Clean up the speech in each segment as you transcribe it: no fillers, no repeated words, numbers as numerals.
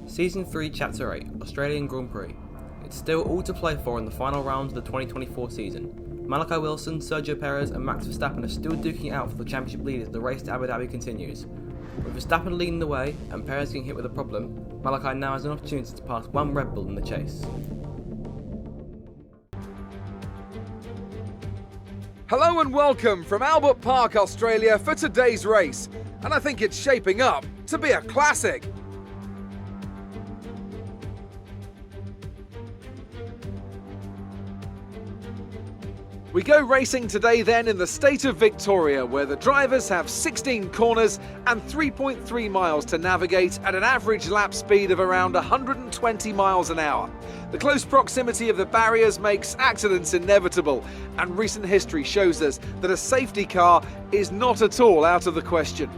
Season 3, Chapter 8, Australian Grand Prix. It's still all to play for in the final round of the 2024 season. Malachi Wilson, Sergio Perez and Max Verstappen are still duking it out for the championship lead as the race to Abu Dhabi continues. With Verstappen leading the way and Perez getting hit with a problem, Malachi now has an opportunity to pass one Red Bull in the chase. Hello and welcome from Albert Park, Australia for today's race, and I think it's shaping up to be a classic. We go racing today then in the state of Victoria, where the drivers have 16 corners and 3.3 miles to navigate at an average lap speed of around 120 miles an hour. The close proximity of the barriers makes accidents inevitable, and recent history shows us that a safety car is not at all out of the question.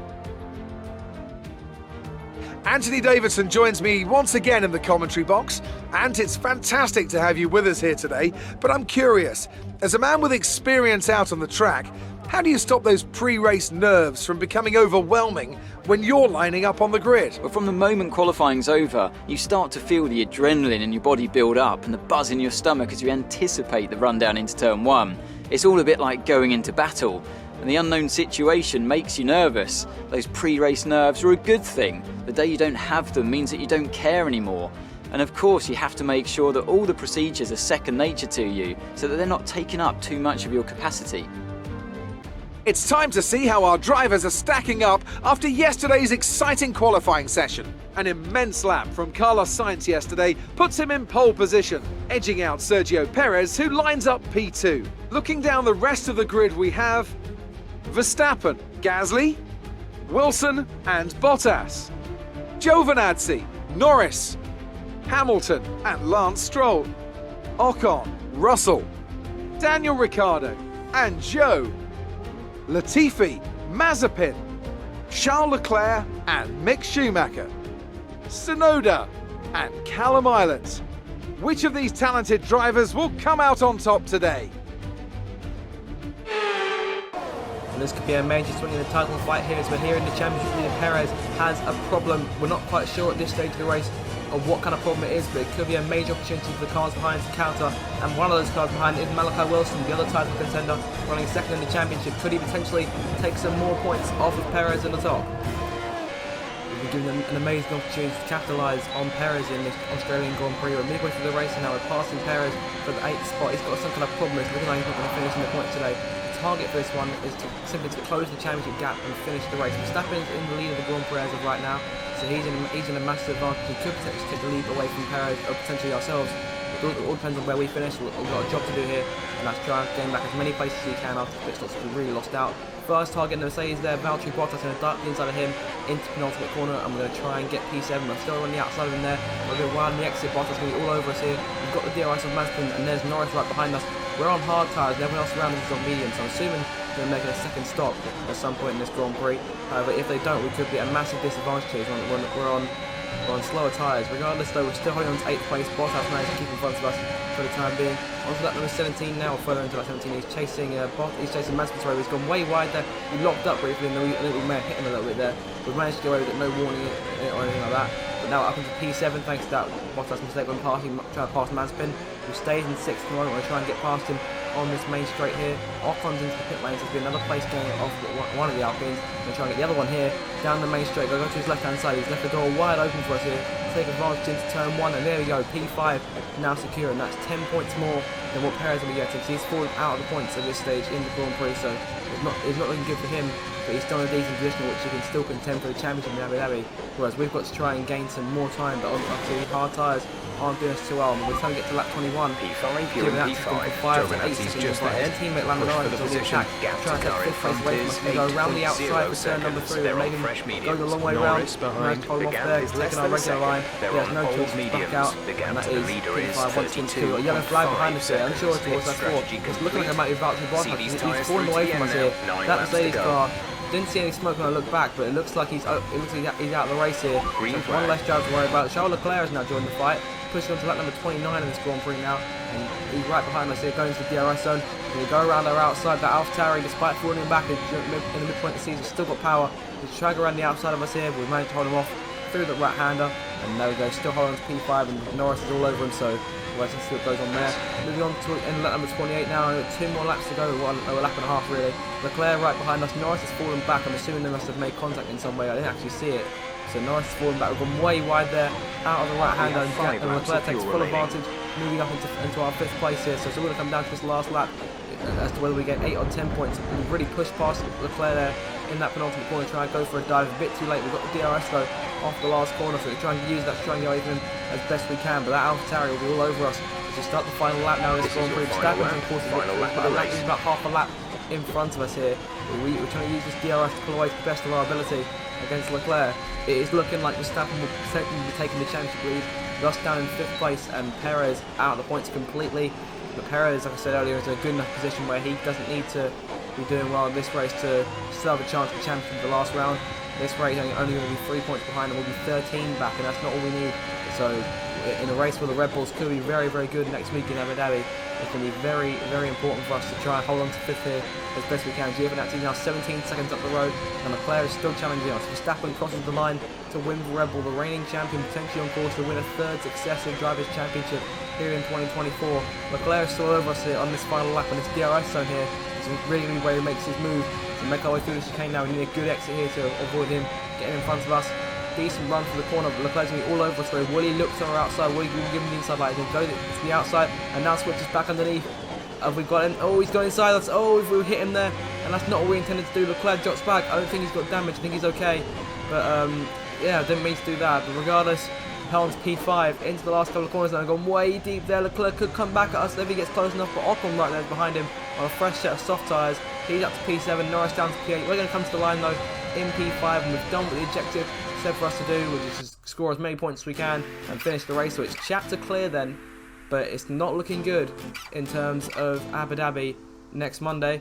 Anthony Davidson joins me once again in the commentary box, and it's fantastic to have you with us here today, but I'm curious, as a man with experience out on the track, how do you stop those pre-race nerves from becoming overwhelming when you're lining up on the grid? Well, from the moment qualifying's over, you start to feel the adrenaline in your body build up and the buzz in your stomach as you anticipate the run down into turn one. It's all a bit like going into battle, and the unknown situation makes you nervous. Those pre-race nerves are a good thing. The day you don't have them means that you don't care anymore. And of course, you have to make sure that all the procedures are second nature to you, so that they're not taking up too much of your capacity. It's time to see how our drivers are stacking up after yesterday's exciting qualifying session. An immense lap from Carlos Sainz yesterday puts him in pole position, edging out Sergio Perez, who lines up P2. Looking down the rest of the grid, we have Verstappen, Gasly, Wilson and Bottas, Giovinazzi, Norris, Hamilton and Lance Stroll, Ocon, Russell, Daniel Ricciardo and Zhou, Latifi, Mazepin, Charles Leclerc and Mick Schumacher, Tsunoda and Callum Island. Which of these talented drivers will come out on top today? And this could be a major swing in the title fight here as we're here in the championship leader. Perez has a problem. We're not quite sure at this stage of the race of what kind of problem it is, but it could be a major opportunity for the cars behind to counter, and one of those cars behind is Malachi Wilson, the other title contender, running second in the championship. Could he potentially take some more points off of Perez in the top? We've been given an amazing opportunity to capitalise on Perez in this Australian Grand Prix. We're midway through the race and now we're passing Perez for the 8th spot. He's got some kind of problem. It's looking like he's not going to finish in the points today. The target for this one is to simply close the championship gap and finish the race. Verstappen is in the lead of the Grand Prix as of right now, so he's in a massive advantage. He could potentially take the lead away from Perez, or potentially ourselves. It all depends on where we finish. We've got a job to do here, and that's try and gain back as many places as we can after pit stops. We've really lost out. First target in the Mercedes there, Valtteri Bottas going to dart the inside of him into penultimate corner, and we're going to try and get P7. We're still on the outside of him there. We're going to widen the exit. Bottas going to be all over us here. We've got the DRS of Mazepin, and there's Norris right behind us. We're on hard tyres, and everyone else around us is on medium, so I'm assuming they're making a second stop at some point in this Grand Prix. However, if they don't, we could be at a massive disadvantage here. We're on slower tyres. Regardless though, we're still holding on to 8th place. Bottas managed to keep in front of us for the time being. On to lap number 17 now, or further into lap 17. He's chasing Mazepin. Sorry, he's gone way wide there. He locked up briefly, and we may have hit him a little bit there. We've managed to get away with it, no warning or anything like that. But now up into P7 thanks to that Bottas mistake when trying to pass Mazepin, who stays in 6th at the moment. We're trying to get past him on this main straight here. Ocon's into the pit lane, so there's been another place going off one of the Alpines. We're trying to get the other one here down the main straight. Go to his left hand side. He's left the door wide open for us here. Take advantage into turn 1, and there we go. P5 now secure, and that's 10 points more than what Perez will be getting. So he's fallen out of the points at this stage in the Grand Prix, so it's not looking good for him. But he's still in a decent position in which he can still contend for the championship in Abu Dhabi. Whereas we've got to try and gain some more time, but obviously hard tyres aren't doing us too well. We're trying to get to lap 21. P5, you're in P5. Giovinazzi's just ahead. Teammate Lando Push for the position. Gap to car in front is we go around the outside for turn number 3. They're on Making fresh go mediums. the long way round. Norris behind. The gap is less taking than our a regular second. line. They're There's on no old choice to mediums. back out. The And gap that to the is leader is P5, 122. A yellow flag behind us here. Unsure as to what that's for. It's looking like it might be Valtteri Bottas. He's falling away from us here. That Mercedes car. Didn't see any smoke when I looked back, but it looks like he's out of the race here. So one less driver to worry about. Charles Leclerc has now joined the fight, pushing on to lap number 29 in this Grand Prix now, and he's right behind us here, going to the DRS zone. Going to go around our outside. That AlphaTauri, despite falling back in the midpoint of the season, still got power. He's trying to go around the outside of us here, but we've managed to hold him off through the right-hander. And there we go, still holding on to P5, and Norris is all over him, so let's see what goes on there. Moving on to in lap number 28 now, 2 more laps to go, a lap and a half really. Leclerc right behind us, Norris has fallen back, I'm assuming they must have made contact in some way, I didn't actually see it. So Norris has fallen back, we've gone way wide there, out of the right hander, and Leclerc takes full advantage, moving up into our 5th place here. So it's going to come down to this last lap as to whether we get 8 or 10 points. We've really pushed past Leclerc there in that penultimate corner, try and go for a dive. A bit too late, we've got the DRS though off the last corner, so we're trying to use that to try and get away from him as best we can, but that AlphaTauri will be all over us. As we start the final lap now in this Grand Prix. Verstappen's of course is about half a lap in front of us here. We're trying to use this DRS to pull away to the best of our ability against Leclerc. It is looking like Verstappen will certainly be taking the championship lead, Roos down in 5th place and Perez out of the points completely. But Perez, like I said earlier, is in a good enough position where he doesn't need to be doing well in this race to still have a chance for the championship in the last round. This race only going to be 3 points behind and we'll be 13 back, and that's not all we need. So in a race where the Red Bulls could be very, very good next week in Abu Dhabi, it's going to be very, very important for us to try and hold on to 5th here as best we can. Giovinazzi now 17 seconds up the road, and Leclerc is still challenging us. Verstappen crosses the line to win the Red Bull, the reigning champion, potentially on course to win a 3rd successive Drivers' Championship here in 2024. Leclerc is still over us here on this final lap on this DRS zone here. It's really where he makes his move. To make our way through the chicane now, we need a good exit here to avoid him getting in front of us. Decent run for the corner, but Leclerc's going to be all over us. So will he look to our outside? Will he give him the inside light? He'll go to the outside and now switches back underneath. Have we got him? Oh, he's gone inside us. Oh, if we hit him there, and that's not what we intended to do. Leclerc drops back. I don't think he's got damage. I think he's okay. But yeah, I didn't mean to do that. But regardless, Helm's P5 into the last couple of corners now. Gone way deep there. Leclerc could come back at us if he gets close enough. But Ocon right there behind him on a fresh set of soft tyres. He's up to P7. Norris down to P8. We're going to come to the line though in P5, and we've done what the objective said for us to do, which is to score as many points as we can and finish the race. So it's chapter clear then, but it's not looking good in terms of Abu Dhabi next Monday.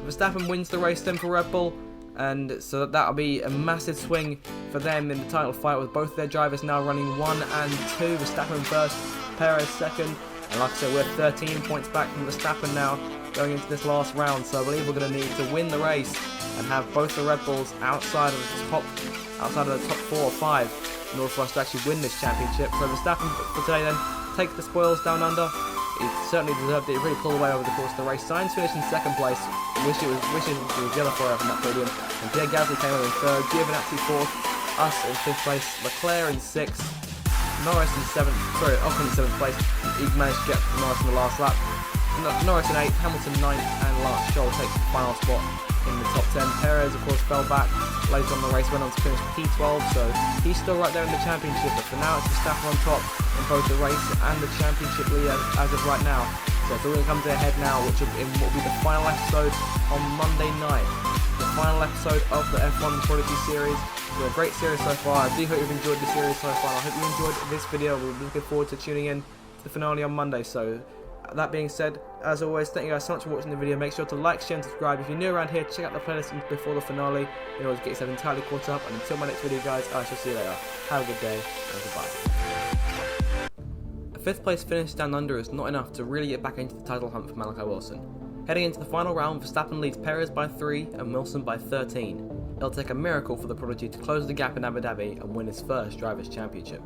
Verstappen wins the race then for Red Bull, and so that'll be a massive swing for them in the title fight, with both their drivers now running 1 and 2. Verstappen first, Perez second, and like I said, we're 13 points back from Verstappen now going into this last round. So I believe we're going to need to win the race and have both the Red Bulls outside of the top 4 or 5 in order for us to actually win this championship. So Verstappen for today then takes the spoils down under. He certainly deserved it. He really pulled away over the course of the race. Sainz finished in 2nd place. Wishing it was yellow for from that podium. And Pierre Gasly came over in 3rd. Giovinazzi 4th. Us in 5th place. Leclerc in 6th. Norris in 7th. Sorry, Ocon in 7th place. He managed to get Norris in the last lap. Norris in 8th. Hamilton 9th. And Lance Stroll takes the final spot in the top 10. Perez, of course, fell back later on the race, went on to finish P12, so he's still right there in the championship. But for now, it's Verstappen on top in both the race and the championship lead as of right now. So it's all going to come to a head now, which will be the final episode on Monday night. The final episode of the F1 Prodigy series. It's been a great series so far. I do hope you've enjoyed the series so far. I hope you enjoyed this video. We're looking forward to tuning in to the finale on Monday. So that being said, as always, thank you guys so much for watching the video. Make sure to like, share and subscribe. If you're new around here, check out the playlist before the finale in order to get yourself entirely caught up. And until my next video, guys, I shall see you later. Have a good day and goodbye. A 5th place finish down under is not enough to really get back into the title hunt for Malachi Wilson. Heading into the final round, Verstappen leads Perez by 3 and Wilson by 13. It'll take a miracle for the Prodigy to close the gap in Abu Dhabi and win his 1st Drivers' Championship.